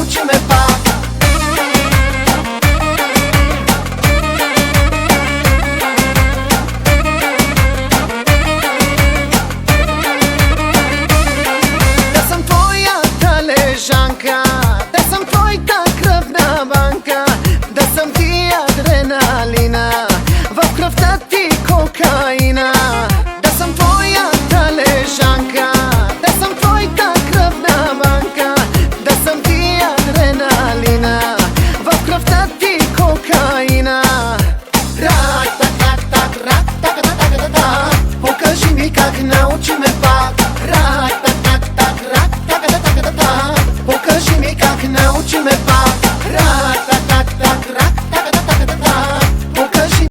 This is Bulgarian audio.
научи ме пак. Да съм твоята лежанка, да съм твоята кръвна банка, да съм ти адреналина, в кръвта ти кокаина. Да съм твоята лежанка, да съм твоята кръвна банка, да съм ти адреналина, в кръвта ти кокаина. Рак, так, так, так, рак, так, так, так, так, так. Покажи ми как научи ме пак.